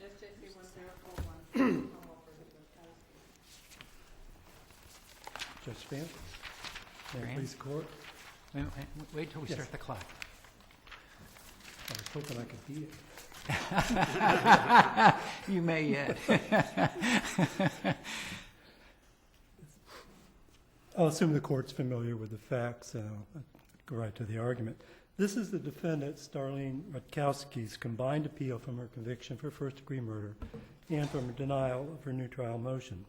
SJC-10417, Commonwealth versus Rutkowski. Judge Span? May I Grant? please the court? Wait till we Yes. start the clock. I was hoping I could beat it. You may yet. I'll assume the court's familiar with the facts, and I'll go right to the argument. This is the defendant, Starlene Rutkowski's combined appeal from her conviction for first-degree murder and from her denial of her new trial motion.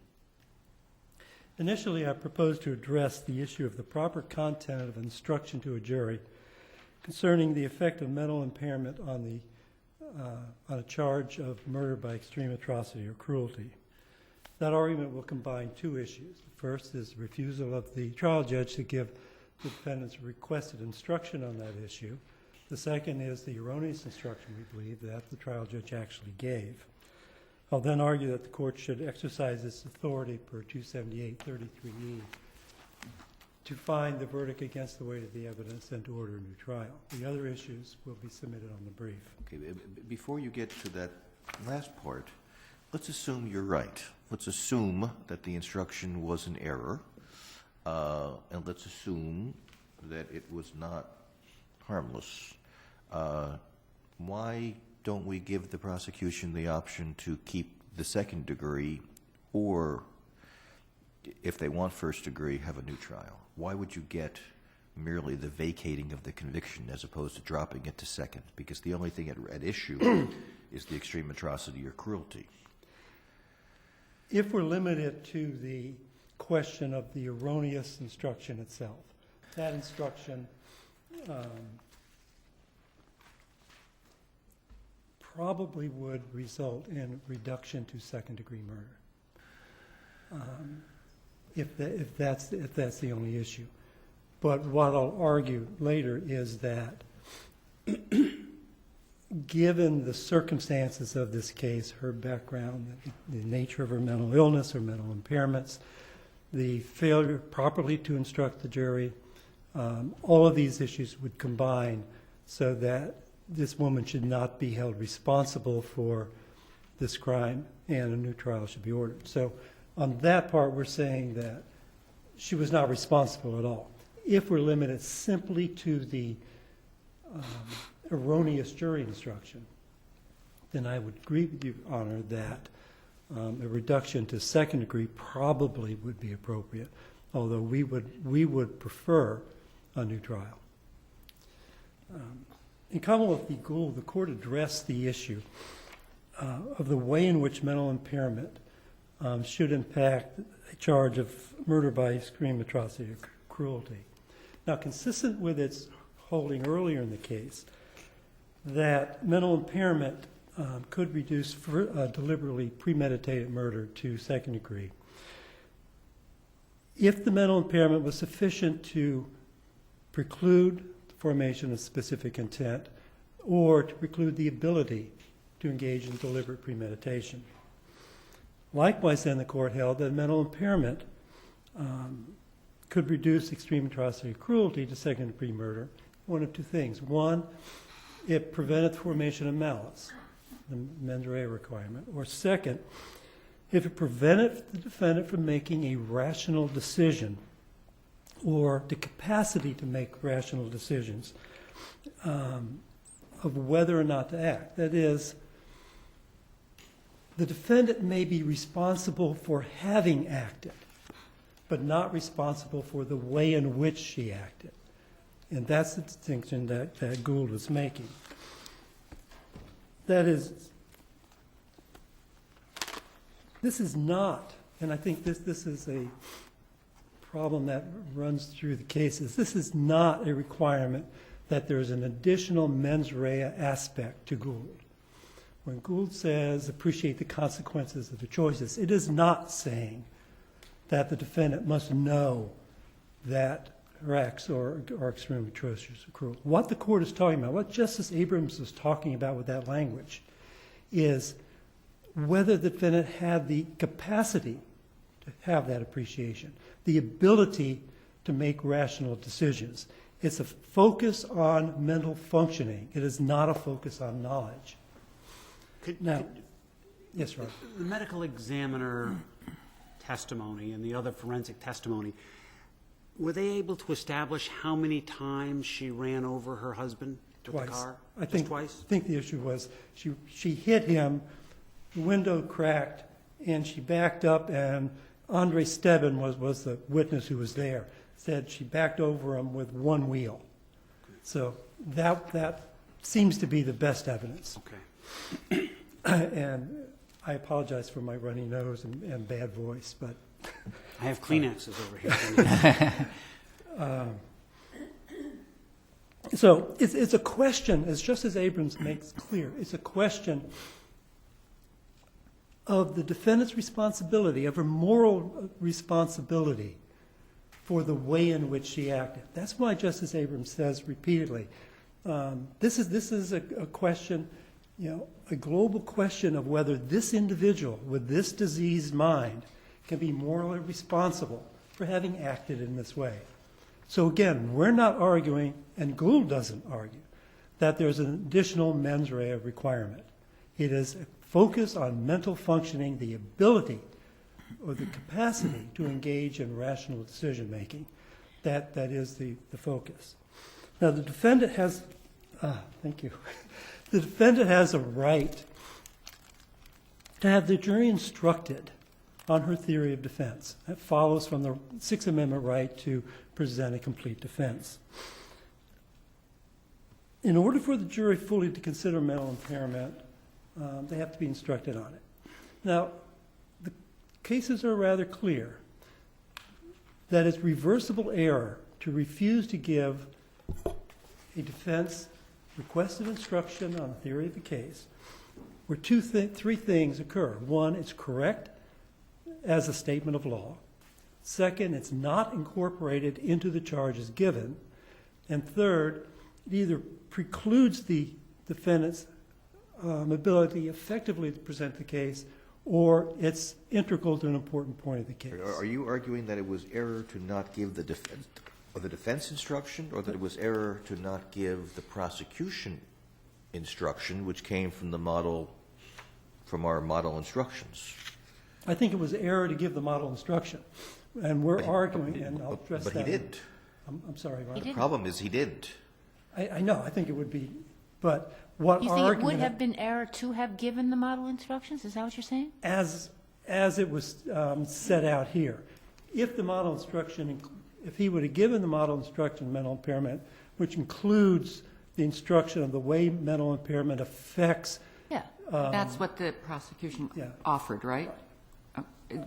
Initially, I proposed to address the issue of the proper content of instruction to a jury concerning the effect of mental impairment on a charge of murder by extreme atrocity or cruelty. That argument will combine two issues. The first is the refusal of the trial judge to give the defendant's requested instruction on that issue. The second is the erroneous instruction, we believe, that the trial judge actually gave. I'll then argue that the court should exercise its authority per 278-33E to find the verdict against the weight of the evidence and to order a new trial. The other issues will be submitted on the brief. Okay, before you get to that last part, let's assume you're right. Let's assume that the instruction was an error, and let's assume that it was not harmless. Why don't we give the prosecution the option to keep the second degree, or if they want first degree, have a new trial? Why would you get merely the vacating of the conviction as opposed to dropping it to second? Because the only thing at issue is the extreme atrocity or cruelty. If we're limited to the question of the erroneous instruction itself, that instruction probably would result in reduction to second-degree murder, if that's the only issue. But what I'll argue later is that given the circumstances of this case, her background, the nature of her mental illness, her mental impairments, the failure properly to instruct the jury, all of these issues would combine so that this woman should not be held responsible for this crime and a new trial should be ordered. So on that part, we're saying that she was not responsible at all. If we're limited simply to the erroneous jury instruction, then I would agree with you, Honor, that a reduction to second degree probably would be appropriate, although we would prefer a new trial. In Commonwealth v. Gould, the court addressed the issue of the way in which mental impairment should impact a charge of murder by extreme atrocity or cruelty. Now, consistent with its holding earlier in the case, that mental impairment could reduce deliberately premeditated murder to second degree. If the mental impairment was sufficient to preclude the formation of specific intent or to preclude the ability to engage in deliberate premeditation. Likewise, then, the court held that mental impairment could reduce extreme atrocity or cruelty to second degree murder. One of two things. One, it prevented the formation of malice, the mens rea requirement. Or second, if it prevented the defendant from making a rational decision or the capacity to make rational decisions of whether or not to act. That is, the defendant may be responsible for having acted, but not responsible for the way in which she acted. And that's the distinction that Gould was making. That is, this is not, and I think this is a problem that runs through the cases, this is not a requirement that there is an additional mens rea aspect to Gould. When Gould says appreciate the consequences of the choices, it is not saying that the defendant must know that her acts are extremely atrocious or cruel. What the court is talking about, what Justice Abrams was talking about with that language, is whether the defendant had the capacity to have that appreciation, the ability to make rational decisions. It's a focus on mental functioning. It is not a focus on knowledge. Yes, Ron. The medical examiner testimony and the other forensic testimony, were they able to establish how many times she ran over her husband with the car? Just twice? I think the issue was she hit him, the window cracked, and she backed up, and Andre Stebbin was the witness who was there, said she backed over him with one wheel. So that seems to be the best evidence. Okay. And I apologize for my runny nose and bad voice, but I have Kleenexes over here. so it's a question, as Justice Abrams makes clear, it's a question of the defendant's responsibility, of her moral responsibility for the way in which she acted. That's why Justice Abrams says repeatedly, this is a question, a global question of whether this individual with this diseased mind can be morally responsible for having acted in this way. So again, we're not arguing, and Gould doesn't argue, that there's an additional mens rea requirement. It is a focus on mental functioning, the ability or the capacity to engage in rational decision-making. That is the focus. Now, the defendant has, thank you. The defendant has a right to have the jury instructed on her theory of defense. That follows from the Sixth Amendment right to present a complete defense. In order for the jury fully to consider mental impairment, they have to be instructed on it. Now, the cases are rather clear that it's reversible error to refuse to give a defense requested instruction on the theory of the case where three things occur. One, it's correct as a statement of law. Second, it's not incorporated into the charges given. And third, it either precludes the defendant's ability effectively to present the case, or it's integral to an important point of the case. Are you arguing that it was error to not give the defense instruction, or that it was error to not give the prosecution instruction, which came from our model instructions? I think it was error to give the model instruction, and we're arguing, and I'll address that. But he didn't. I'm sorry, Ron. The problem is he didn't. I know. I think it would be, but what You our think it argument would have been error to have given the model instructions? Is that what you're saying? as it was set out here, if the model instruction, if he would have given the model instruction mental impairment, which includes the instruction of the way mental impairment affects. Yeah. That's what the prosecution Yeah. offered, right?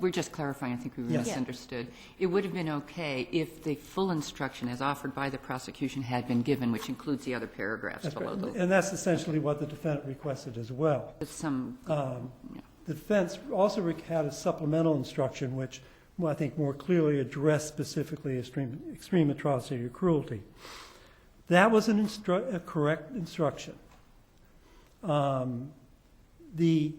We're just clarifying. I think we Yes. misunderstood. It would have been okay if the full instruction as offered by the prosecution had been given, which includes the other paragraphs That's below right. the, And that's essentially what the defendant requested as well. with some, The defense also had a supplemental instruction, which I think more clearly addressed specifically extreme atrocity or cruelty. That was a correct instruction. The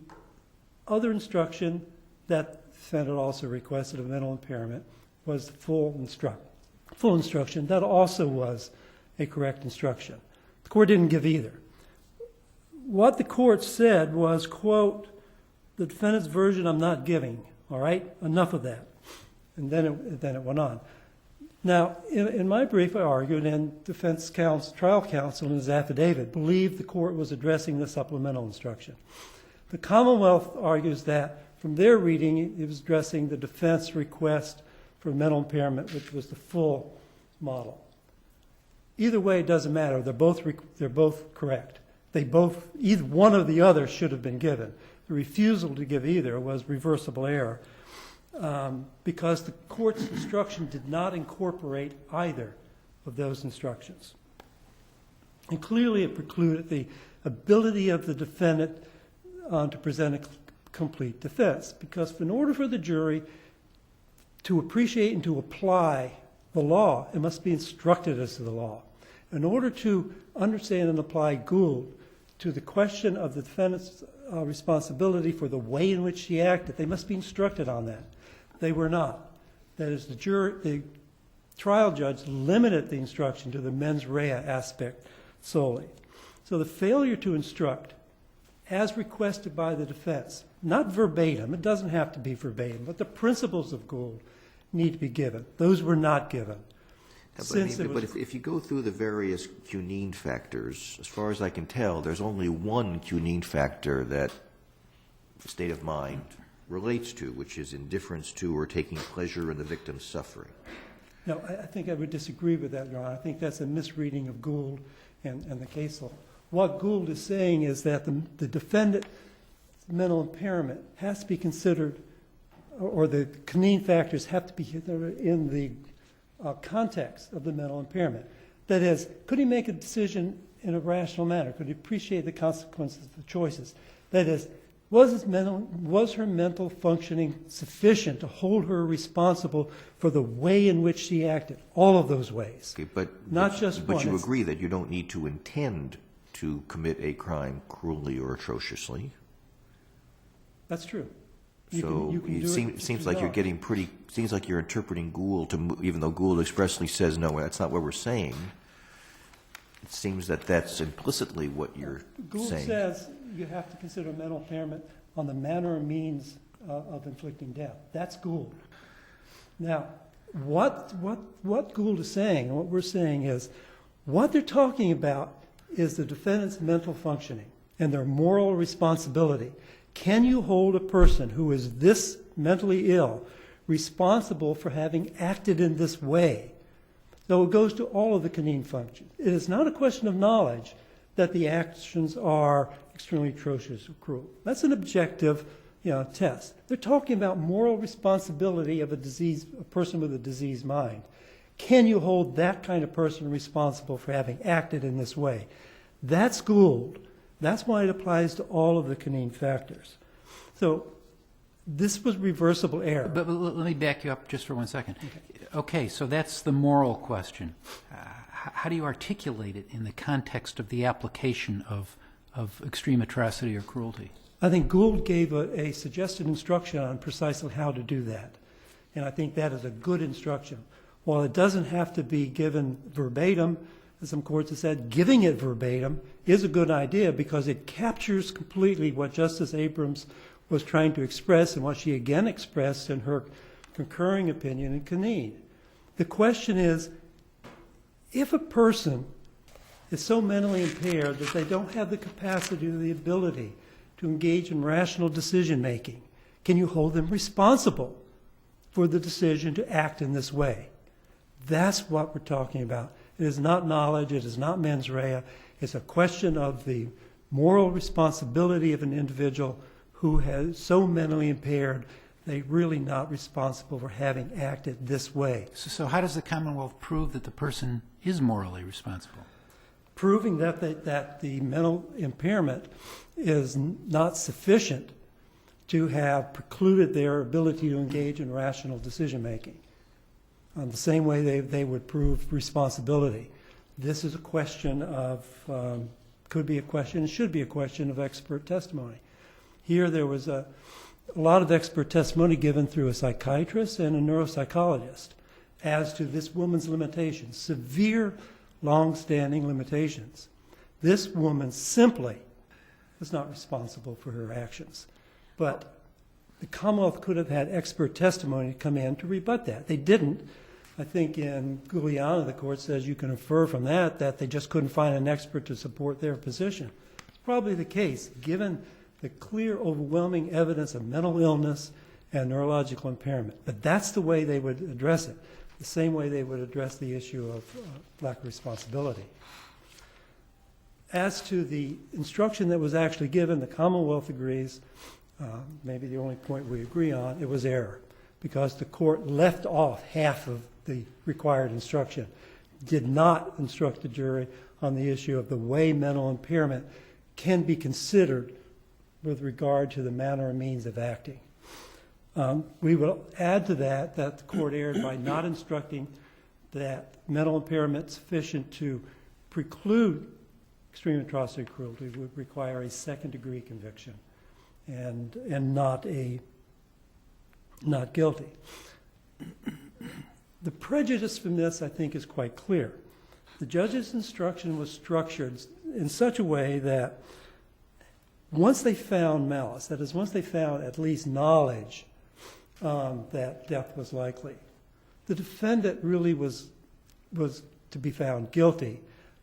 other instruction that the defendant also requested of mental impairment was full instruction. That also was a correct instruction. The court didn't give either. What the court said was, quote, the defendant's version I'm not giving, all right? Enough of that. And then it went on. Now, in my brief, I argued, and defense counsel, trial counsel in his affidavit believed the court was addressing the supplemental instruction. The Commonwealth argues that from their reading, it was addressing the defense request for mental impairment, which was the full model. Either way, it doesn't matter. They're both correct. Either one or the other should have been given. The refusal to give either was reversible error because the court's instruction did not incorporate either of those instructions. And clearly it precluded the ability of the defendant to present a complete defense, because in order for the jury to appreciate and to apply the law, it must be instructed as to the law. In order to understand and apply Gould to the question of the defendant's responsibility for the way in which she acted, they must be instructed on that. They were not. That is, the trial judge limited the instruction to the mens rea aspect solely. So the failure to instruct as requested by the defense. Not verbatim, it doesn't have to be verbatim, but the principles of Gould need to be given. Those were not given. But if you go through the various Cunene factors, as far as I can tell, there's only one Cunene factor that state of mind relates to, which is indifference to or taking pleasure in the victim's suffering. No, I think I would disagree with that, Your Honor. I think that's a misreading of Gould and the case law. What Gould is saying is that the defendant's mental impairment has to be considered, or the Cunene factors have to be in the context of the mental impairment. That is, could he make a decision in a rational manner? Could he appreciate the consequences of the choices? That is, was her mental functioning sufficient to hold her responsible for the way in which she acted? All of those ways. Okay, not just one. But you agree that you don't need to intend to commit a crime cruelly or atrociously. That's true. It seems like you're getting seems like you're interpreting Gould even though Gould expressly says, no, that's not what we're saying. It seems that that's implicitly what you're Gould saying. says you have to consider mental impairment on the manner and means of inflicting death. That's Gould. Now, what Gould is saying, and what we're saying is, what they're talking about is the defendant's mental functioning and their moral responsibility. Can you hold a person who is this mentally ill responsible for having acted in this way? So it goes to all of the Cunene functions. It is not a question of knowledge that the actions are extremely atrocious or cruel. That's an objective test. They're talking about moral responsibility of a person with a diseased mind. Can you hold that kind of person responsible for having acted in this way? That's Gould. That's why it applies to all of the Cunene factors. So this was reversible error. But let me back you up just for 1 second. Okay, so that's the moral question. How do you articulate it in the context of the application of extreme atrocity or cruelty? I think Gould gave a suggested instruction on precisely how to do that. And I think that is a good instruction. While it doesn't have to be given verbatim, as some courts have said, giving it verbatim is a good idea because it captures completely what Justice Abrams was trying to express and what she again expressed in her concurring opinion in Cunene. The question is, if a person is so mentally impaired that they don't have the capacity or the ability to engage in rational decision-making, can you hold them responsible for the decision to act in this way? That's what we're talking about. It is not knowledge. It is not mens rea. It's a question of the moral responsibility of an individual who has so mentally impaired they're really not responsible for having acted this way. So how does the Commonwealth prove that the person is morally responsible? Proving that the mental impairment is not sufficient to have precluded their ability to engage in rational decision-making. The same way they would prove responsibility. This is a question of, could be a question, should be a question of expert testimony. Here there was a lot of expert testimony given through a psychiatrist and a neuropsychologist as to this woman's limitations, severe, long-standing limitations. This woman simply was not responsible for her actions. But the Commonwealth could have had expert testimony come in to rebut that. They didn't. I think in Guliana, the court says you can infer from that they just couldn't find an expert to support their position. It's probably the case, given the clear, overwhelming evidence of mental illness and neurological impairment. But that's the way they would address it, the same way they would address the issue of lack of responsibility. As to the instruction that was actually given, the Commonwealth agrees, maybe the only point we agree on, it was error, because the court left off half of the required instruction, did not instruct the jury on the issue of the way mental impairment can be considered with regard to the manner and means of acting. We will add to that the court erred by not instructing that mental impairment sufficient to preclude extreme atrocity and cruelty would require a second-degree conviction and not guilty. The prejudice from this, I think, is quite clear. The judge's instruction was structured in such a way that once they found malice, that is, once they found at least knowledge that death was likely, the defendant really was to be found guilty,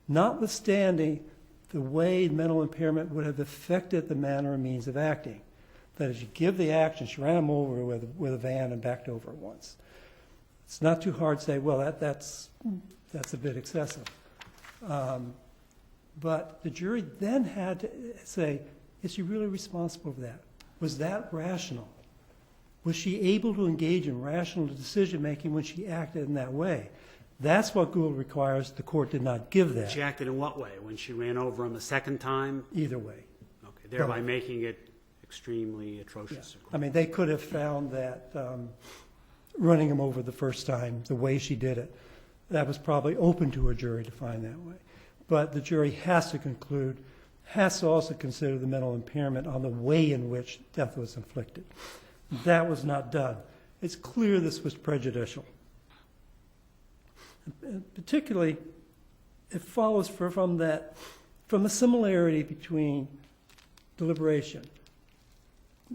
notwithstanding the way mental impairment would have affected the manner and means of acting. That is, you give the action, she ran him over with a van and backed over once. It's not too hard to say, well, that's a bit excessive. But the jury then had to say, is she really responsible for that? Was that rational? Was she able to engage in rational decision-making when she acted in that way? That's what Gould requires. The court did not give that. She acted in what way? When she ran over him a second time? Either way. Okay, thereby making it extremely atrocious. Yeah. I mean, they could have found that running him over the first time, the way she did it, that was probably open to a jury to find that way. But the jury has to conclude, has to also consider the mental impairment on the way in which death was inflicted. That was not done. It's clear this was prejudicial. And particularly, it follows from the similarity between deliberation.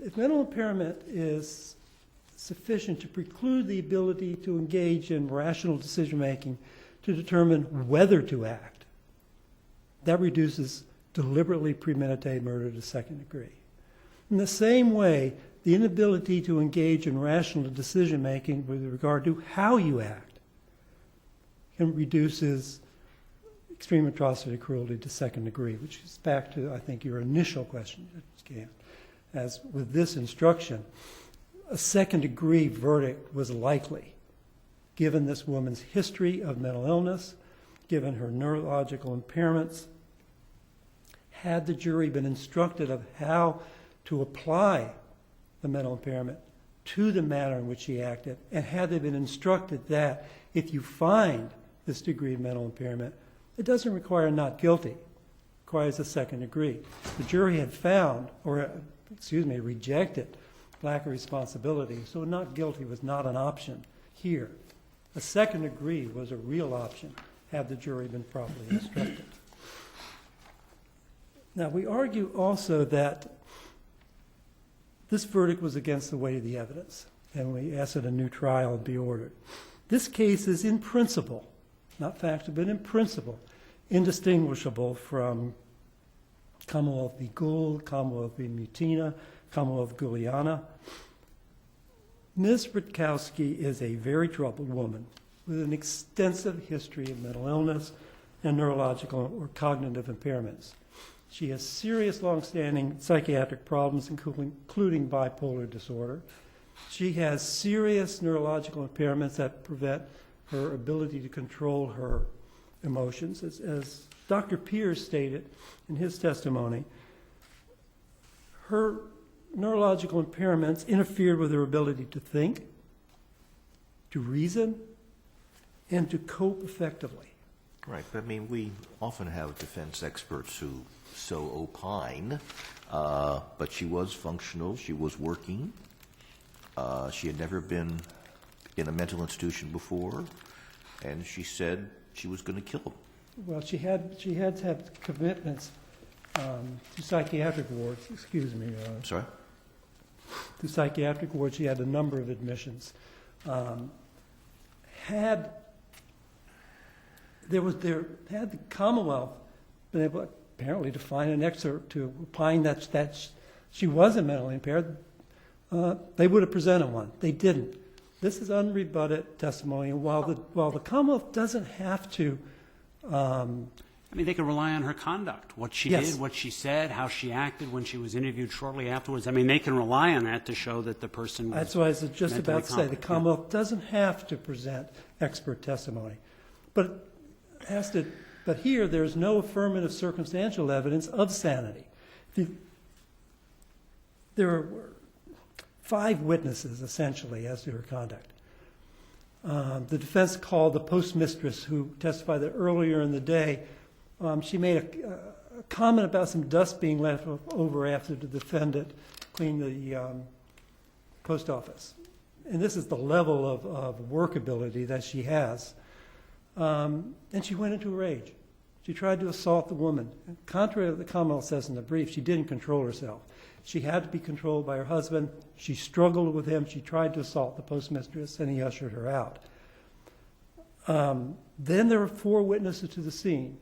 If mental impairment is sufficient to preclude the ability to engage in rational decision-making to determine whether to act, that reduces deliberately premeditated murder to second degree. In the same way, the inability to engage in rational decision-making with regard to how you act reduces extreme atrocity cruelty to second degree, which is back to, I think, your initial question, Judge Gann. As with this instruction, a second-degree verdict was likely, given this woman's history of mental illness, given her neurological impairments. Had the jury been instructed of how to apply the mental impairment to the manner in which she acted, and had they been instructed that if you find this degree of mental impairment, it doesn't require not guilty, it requires a second degree. The jury had found, rejected lack of responsibility, so not guilty was not an option here. A second degree was a real option had the jury been properly instructed. Now, we argue also that this verdict was against the weight of the evidence, and we ask that a new trial be ordered. This case is in principle, not factual, but in principle, indistinguishable from Commonwealth v. Gould, Commonwealth v. Mutina, Commonwealth v. Guliana. Ms. Rutkowski is a very troubled woman with an extensive history of mental illness and neurological or cognitive impairments. She has serious, long-standing psychiatric problems, including bipolar disorder. She has serious neurological impairments that prevent her ability to control her emotions. As Dr. Pierce stated in his testimony, her neurological impairments interfered with her ability to think, to reason, and to cope effectively. Right, but I mean, we often have defense experts who so opine, but she was functional, she was working, she had never been in a mental institution before, and she said she was going to kill him. Well, she had to have commitments to psychiatric wards, Sorry? To psychiatric wards. She had a number of admissions. Had the Commonwealth been able apparently to find an excerpt to opine that she wasn't mentally impaired, they would have presented one. They didn't. This is unrebutted testimony, and while the Commonwealth doesn't have to. I mean, they could rely on her conduct, what she Yes. did, what she said, how she acted when she was interviewed shortly afterwards. I mean, they can rely on that to show that the person was That's what I was just mentally about to say. The competent. Commonwealth doesn't have to present expert testimony, but here there's no affirmative circumstantial evidence of sanity. There are 5 witnesses essentially as to her conduct. The defense called the postmistress who testified that earlier in the day she made a comment about some dust being left over after the defendant cleaned the post office. And this is the level of workability that she has. And she went into a rage. She tried to assault the woman. Contrary to what the Commonwealth says in the brief, she didn't control herself. She had to be controlled by her husband. She struggled with him. She tried to assault the postmistress, and he ushered her out. Then there were 4 witnesses to the scene.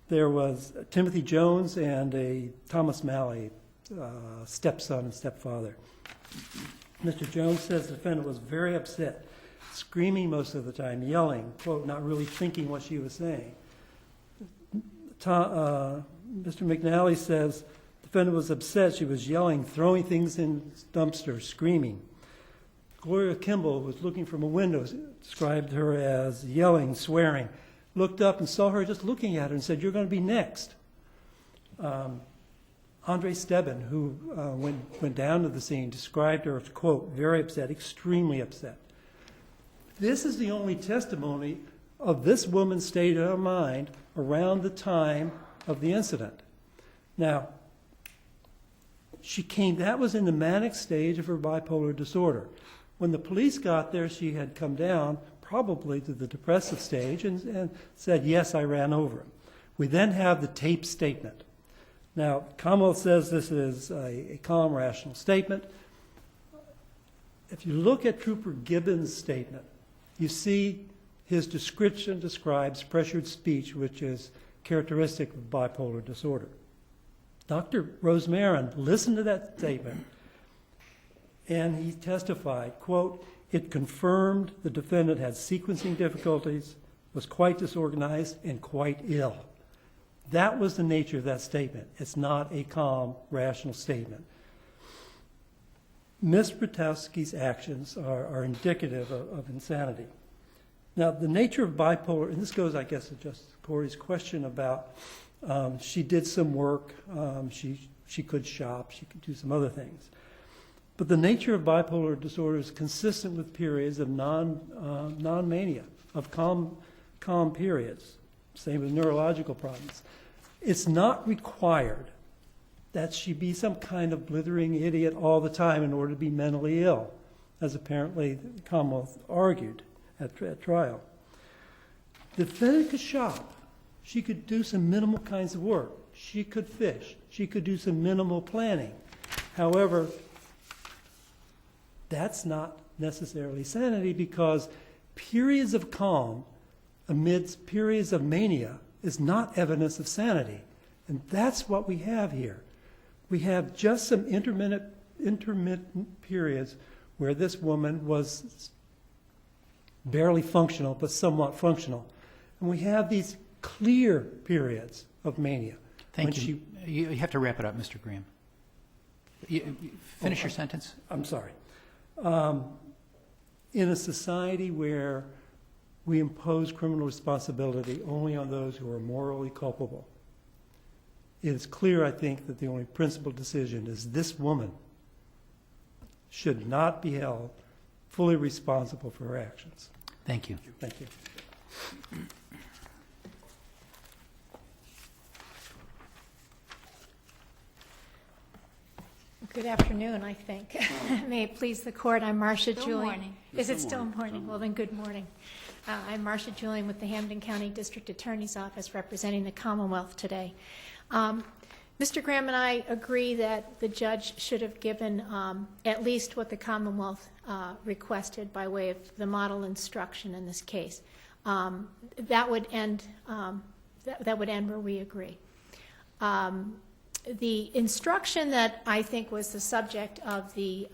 There was Timothy Jones and a Thomas Malley, stepson and stepfather. Mr. Jones says the defendant was very upset, screaming most of the time, yelling, quote, not really thinking what she was saying. Mr. McNally says the defendant was upset. She was yelling, throwing things in dumpsters, screaming. Gloria Kimball, who was looking from a window, described her as yelling, swearing, looked up and saw her just looking at her and said, you're going to be next. Andre Stebbin, who went down to the scene, described her as, quote, very upset, extremely upset. This is the only testimony of this woman's state of mind around the time of the incident. Now, that was in the manic stage of her bipolar disorder. When the police got there, she had come down probably to the depressive stage and said, yes, I ran over him. We then have the tape statement. Now, Commonwealth says this is a calm, rational statement. If you look at Trooper Gibbons' statement, you see his description describes pressured speech, which is characteristic of bipolar disorder. Dr. Rosemarin listened to that statement, and he testified, quote, it confirmed the defendant had sequencing difficulties, was quite disorganized, and quite ill. That was the nature of that statement. It's not a calm, rational statement. Ms. Rutkowski's actions are indicative of insanity. Now, the nature of bipolar, and this goes, I guess, to Justice Corey's question about she did some work, she could shop, she could do some other things. But the nature of bipolar disorder is consistent with periods of non-mania, of calm periods. Same with neurological problems. It's not required that she be some kind of blithering idiot all the time in order to be mentally ill, as apparently the Commonwealth argued at trial. The defendant could shop. She could do some minimal kinds of work. She could fish. She could do some minimal planning. However, that's not necessarily sanity, because periods of calm amidst periods of mania is not evidence of sanity. And that's what we have here. We have just some intermittent periods where this woman was barely functional, but somewhat functional. And we have these clear periods of mania. Thank you. You have to wrap it up, Mr. Graham. Finish your sentence. I'm sorry. In a society where we impose criminal responsibility only on those who are morally culpable, it is clear, I think, that the only principled decision is this woman should not be held fully responsible for her actions. Thank you. Thank you. Good afternoon, I think. May it please the court, I'm Marcia Still Julian. morning. Is it still morning? Well, then good morning. I'm Marcia Julian with the Hampden County District Attorney's Office representing the Commonwealth today. Mr. Graham and I agree that the judge should have given at least what the Commonwealth requested by way of the model instruction in this case. That would end where we agree. The instruction that I think was the subject of the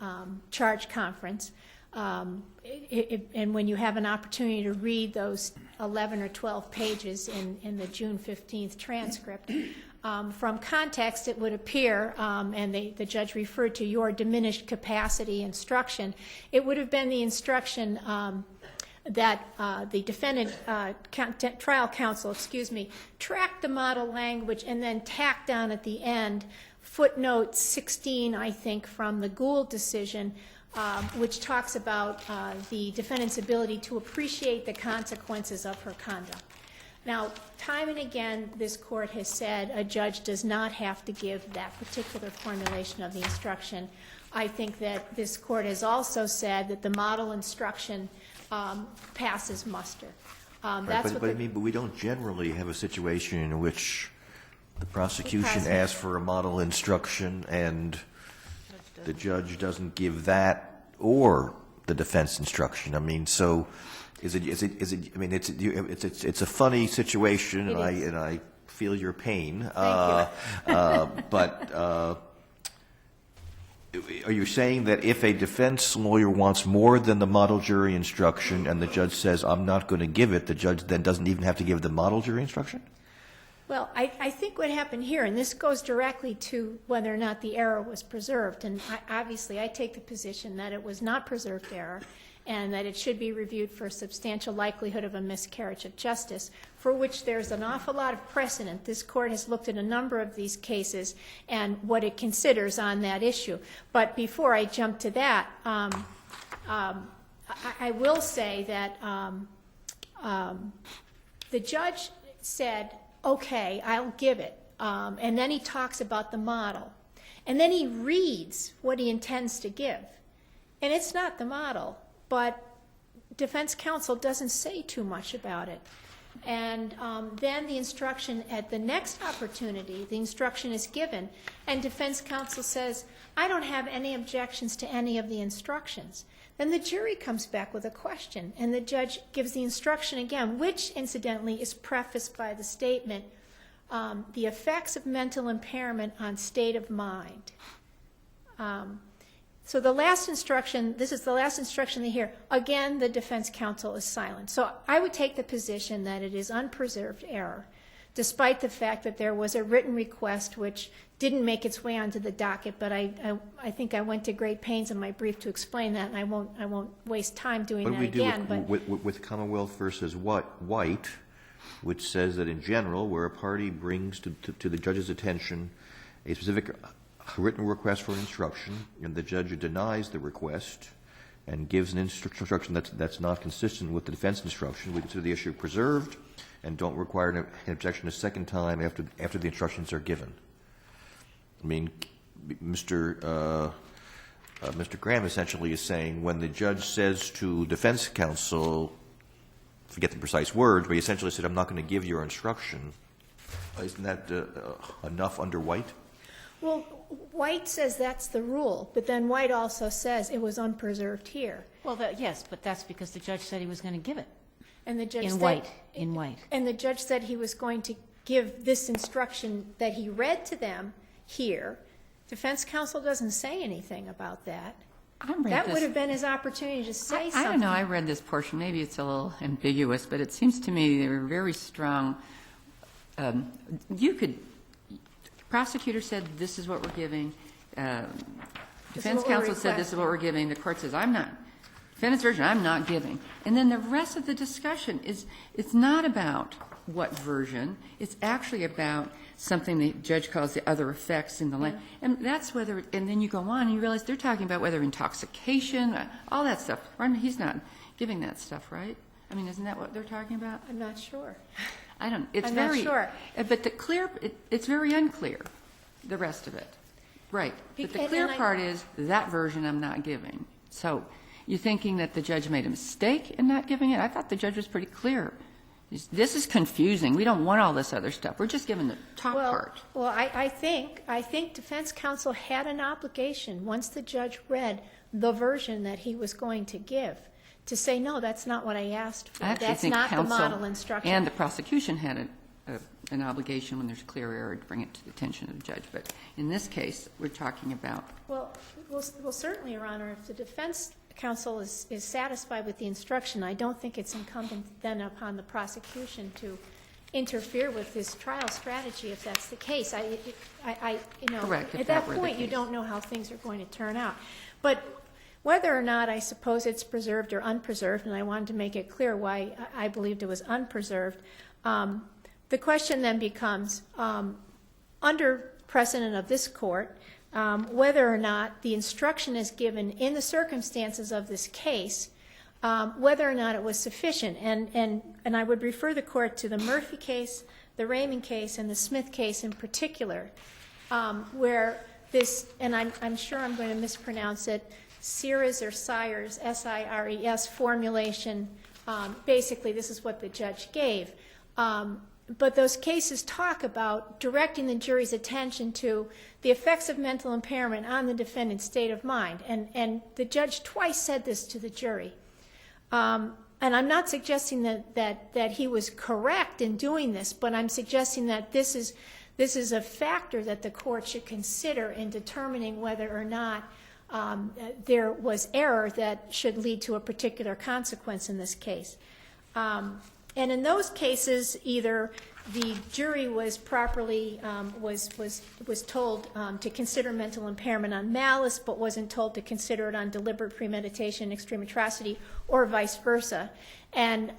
charge conference, and when you have an opportunity to read those 11 or 12 pages in the June 15th transcript, from context it would appear, and the judge referred to your diminished capacity instruction, it would have been the instruction that the defendant, trial counsel, tracked the model language and then tacked on at the end footnote 16, I think, from the Gould decision, which talks about the defendant's ability to appreciate the consequences of her conduct. Now, time and again, this court has said a judge does not have to give that particular formulation of the instruction. I think that this court has also said that the model instruction passes muster. That's what But I mean, but we don't generally have a situation in which the prosecution Because- asks for a model instruction and the judge doesn't give that or the defense instruction. I mean, so is it, I mean, it's a funny situation, It is. and I feel your pain. Thank But are you saying that if a defense lawyer wants more than the model jury instruction and the judge says, I'm not going to give it, the judge then doesn't even have to give the model jury instruction? Well, I think what happened here, and this goes directly to whether or not the error was preserved, and obviously I take the position that it was not preserved error and that it should be reviewed for substantial likelihood of a miscarriage of justice, for which there's an awful lot of precedent. This court has looked at a number of these cases and what it considers on that issue. But before I jump to that, I will say that the judge said, okay, I'll give it. And then he talks about the model. And then he reads what he intends to give. And it's not the model, but defense counsel doesn't say too much about it. And then the instruction at the next opportunity, the instruction is given, and defense counsel says, I don't have any objections to any of the instructions. Then the jury comes back with a question, and the judge gives the instruction again, which incidentally is prefaced by the statement, the effects of mental impairment on state of mind. So the last instruction, this is the last instruction they hear. Again, the defense counsel is silent. So I would take the position that it is unpreserved error, despite the fact that there was a written request which didn't make its way onto the docket, but I think I went to great pains in my brief to explain that, and I won't waste time doing that again. What do we do with Commonwealth versus White, which says that in general, where a party brings to the judge's attention a specific written request for instruction, and the judge denies the request and gives an instruction that's not consistent with the defense instruction, we consider the issue preserved and don't require an objection a second time after the instructions are given. I mean, Mr. Graham essentially is saying when the judge says to defense counsel, forget the precise words, but he essentially said, I'm not going to give your instruction. Isn't that enough under White? Well, White says that's the rule, but then White also says it was unpreserved here. Well, yes, but that's because the judge said he was going to give it. And the judge In said, white. And the judge said he was going to give this instruction that he read to them here. Defense counsel doesn't say anything about that. That would have been his opportunity to say something. I don't know. I read this portion. Maybe it's a little ambiguous, but it seems to me they were very strong. Prosecutor said, this is what we're giving. Defense counsel said, this is what we're giving. The court says, I'm not. Defendant's version, I'm not giving. And then the rest of the discussion it's not about what version. It's actually about something the judge calls the other effects in the land. And that's whether, and then you go on and you realize they're talking about whether intoxication, all that stuff. He's not giving that stuff, right? I mean, isn't that what they're talking about? I'm not sure. I don't, it's I'm very. not sure. But it's very unclear, the rest of it. Right. But the clear part is that version I'm not giving. So you're thinking that the judge made a mistake in not giving it? I thought the judge was pretty clear. This is confusing. We don't want all this other stuff. We're just giving the top part. Well, I think defense counsel had an obligation, once the judge read the version that he was going to give, to say, no, that's not what I asked for. That's not the model instruction. And the prosecution had an obligation when there's clear error to bring it to the attention of the judge. But in this case, we're talking about. Well, certainly, Your Honor, if the defense counsel is satisfied with the instruction, I don't think it's incumbent then upon the prosecution to interfere with this trial strategy if that's the case. Correct, if at that that were the point, you case. don't know how things are going to turn out. But whether or not I suppose it's preserved or unpreserved, and I wanted to make it clear why I believed it was unpreserved, the question then becomes, under precedent of this court, whether or not the instruction is given in the circumstances of this case, whether or not it was sufficient. And I would refer the court to the Murphy case, the Raymond case, and the Smith case in particular, where this, and I'm sure I'm going to mispronounce it, Sears or Sires, S-I-R-E-S formulation Basically, this is what the judge gave. But those cases talk about directing the jury's attention to the effects of mental impairment on the defendant's state of mind. And the judge twice said this to the jury. And I'm not suggesting that he was correct in doing this, but I'm suggesting that this is a factor that the court should consider in determining whether or not there was error that should lead to a particular consequence in this case. And in those cases, either the jury was properly was told to consider mental impairment on malice, but wasn't told to consider it on deliberate premeditation, extreme atrocity, or vice versa. And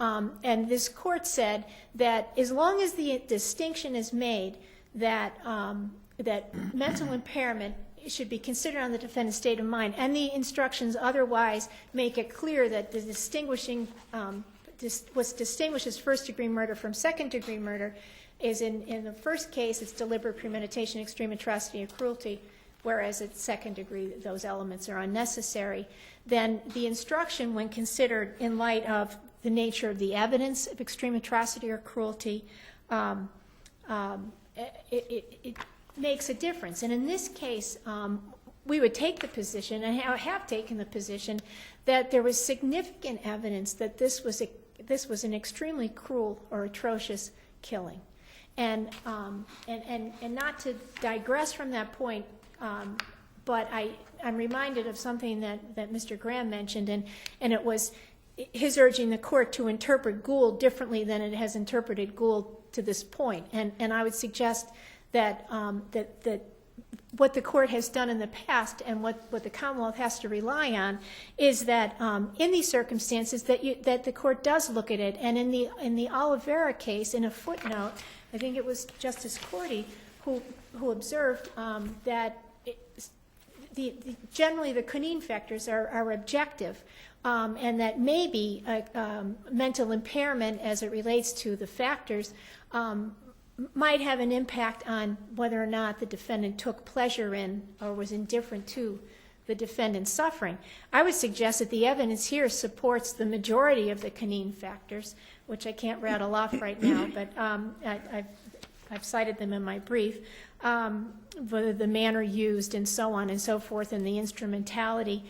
this court said that as long as the distinction is made that that mental impairment should be considered on the defendant's state of mind, and the instructions otherwise make it clear that the what distinguishes first-degree murder from second-degree murder is in the first case, it's deliberate premeditation, extreme atrocity, or cruelty, whereas at second degree, those elements are unnecessary. Then the instruction, when considered in light of the nature of the evidence of extreme atrocity or cruelty, it makes a difference. And in this case, we would take the position, and have taken the position, that there was significant evidence that this was an extremely cruel or atrocious killing. And not to digress from that point, but I'm reminded of something that Mr. Graham mentioned, and it was his urging the court to interpret Gould differently than it has interpreted Gould to this point. And I would suggest that what the court has done in the past and what the Commonwealth has to rely on is that in these circumstances that the court does look at it. And in the Oliveira case, in a footnote, I think it was Justice Cordy who observed that generally the Cunin factors are objective, and that maybe mental impairment as it relates to the factors might have an impact on whether or not the defendant took pleasure in or was indifferent to the defendant's suffering. I would suggest that the evidence here supports the majority of the Cunin factors, which I can't rattle off right now, but I've cited them in my brief, whether the manner used and so on and so forth, and the instrumentality.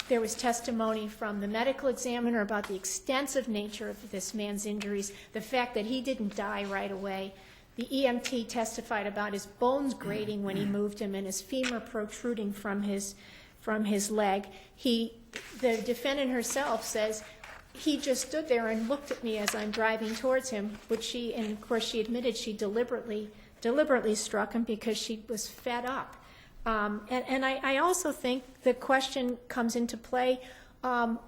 There was testimony from the medical examiner about the extensive nature of this man's injuries, the fact that he didn't die right away. The EMT testified about his bones grating when he moved him and his femur protruding from his leg. The defendant herself says, he just stood there and looked at me as I'm driving towards him, and of course she admitted she deliberately struck him because she was fed up. And I also think the question comes into play. The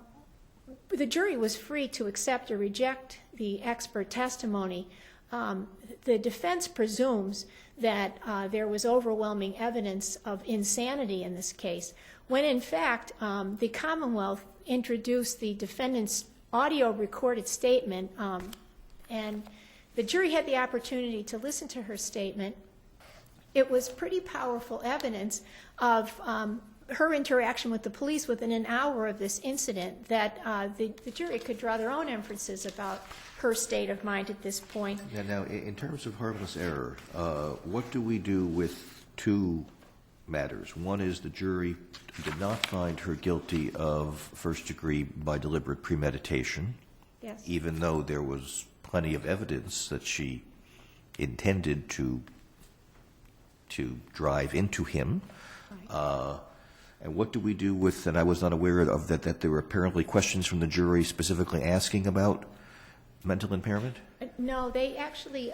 jury was free to accept or reject the expert testimony. The defense presumes that there was overwhelming evidence of insanity in this case, when in fact the Commonwealth introduced the defendant's audio recorded statement, and the jury had the opportunity to listen to her statement. It was pretty powerful evidence of her interaction with the police within an hour of this incident that the jury could draw their own inferences about her state of mind at this point. Now, in terms of harmless error, what do we do with two matters? One is the jury did not find her guilty of first degree by deliberate premeditation, Yes. even though there was plenty of evidence that she intended to drive into him. Right. And what do we do with, and I was not aware of that there were apparently questions from the jury specifically asking about mental impairment? No, they actually,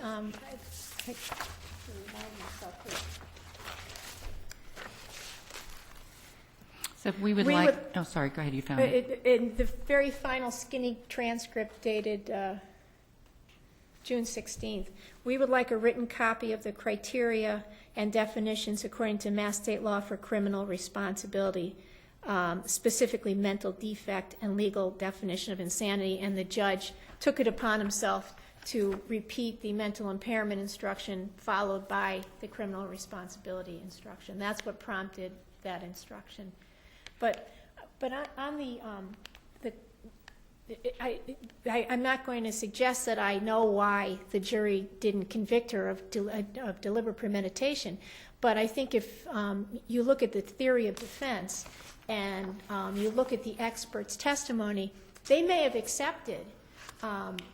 So we would like, oh, sorry, go ahead, you found it. in the very final skinny transcript dated June 16th, we would like a written copy of the criteria and definitions according to Mass State law for criminal responsibility, specifically mental defect and legal definition of insanity, and the judge took it upon himself to repeat the mental impairment instruction followed by the criminal responsibility instruction. That's what prompted that instruction. But on the I'm not going to suggest that I know why the jury didn't convict her of deliberate premeditation, but I think if you look at the theory of defense and you look at the expert's testimony, they may have accepted,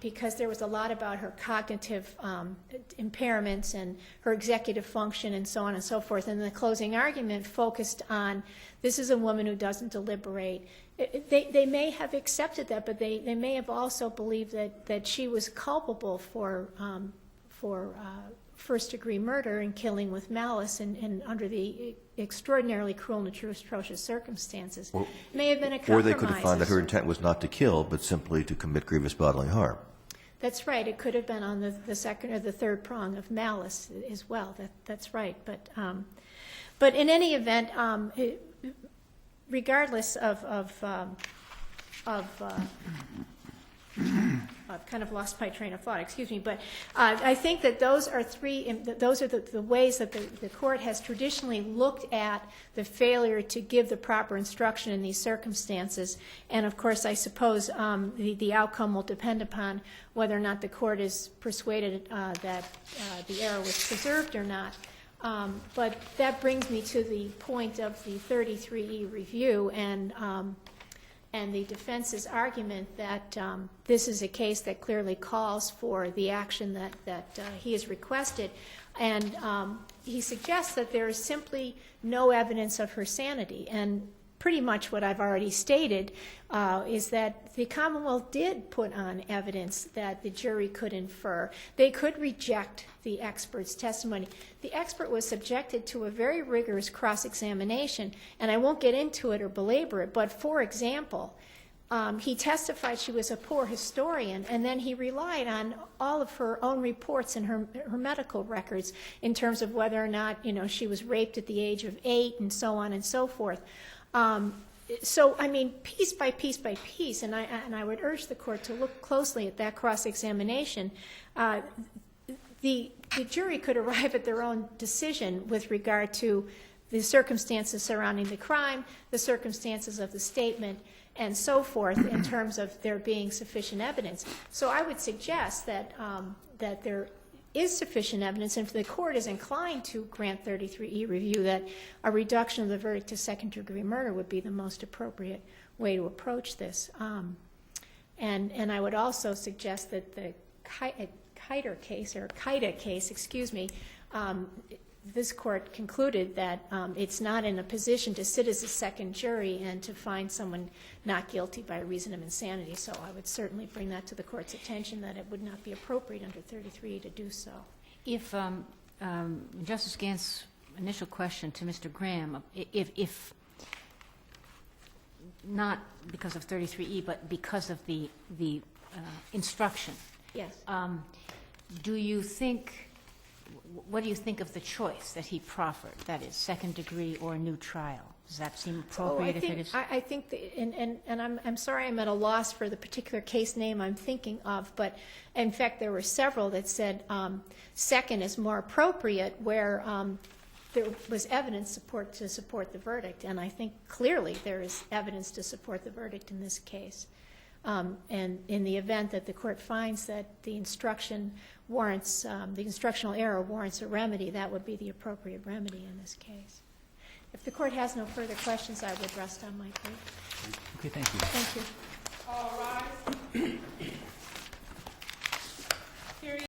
because there was a lot about her cognitive impairments and her executive function and so on and so forth, and the closing argument focused on this is a woman who doesn't deliberate. They may have accepted that, but they may have also believed that she was culpable for first-degree murder and killing with malice and under the extraordinarily cruel and atrocious circumstances. May have been a compromise. Or they could have found that her intent was not to kill, but simply to commit grievous bodily harm. That's right. It could have been on the second or the third prong of malice as well. That's right. But in any event, regardless I've kind of lost my train of thought, excuse me, but I think that those are the ways that the court has traditionally looked at the failure to give the proper instruction in these circumstances. And of course, I suppose the outcome will depend upon whether or not the court is persuaded that the error was preserved or not. But that brings me to the point of the 33E review and the defense's argument that this is a case that clearly calls for the action that he has requested. And he suggests that there is simply no evidence of her sanity. And pretty much what I've already stated is that the Commonwealth did put on evidence that the jury could infer. They could reject the expert's testimony. The expert was subjected to a very rigorous cross-examination, and I won't get into it or belabor it, but for example, he testified she was a poor historian, and then he relied on all of her own reports and her medical records in terms of whether or not, she was raped at the age of 8 and so on and so forth. So, I mean, piece by piece by piece, and I would urge the court to look closely at that cross-examination. The jury could arrive at their own decision with regard to the circumstances surrounding the crime, the circumstances of the statement, and so forth in terms of there being sufficient evidence. So I would suggest that there is sufficient evidence, and if the court is inclined to grant 33E review, that a reduction of the verdict to second-degree murder would be the most appropriate way to approach this. And I would also suggest that the Kaida case, excuse me, this court concluded that it's not in a position to sit as a second jury and to find someone not guilty by reason of insanity. So I would certainly bring that to the court's attention, that it would not be appropriate under 33E to do so. If Justice Gantz's initial question to Mr. Graham, if not because of 33E, but because of the instruction, Yes. What do you think of the choice that he proffered, that is, second degree or a new trial? Does that seem appropriate if it is? I think, and I'm sorry I'm at a loss for the particular case name I'm thinking of, but in fact there were several that said second is more appropriate, where there was evidence to support the verdict, and I think clearly there is evidence to support the verdict in this case. And in the event that the court finds that the instruction warrants, the instructional error warrants a remedy, that would be the appropriate remedy in this case. If the court has no further questions, I would rest on my brief. Okay, thank you. Thank you. All rise.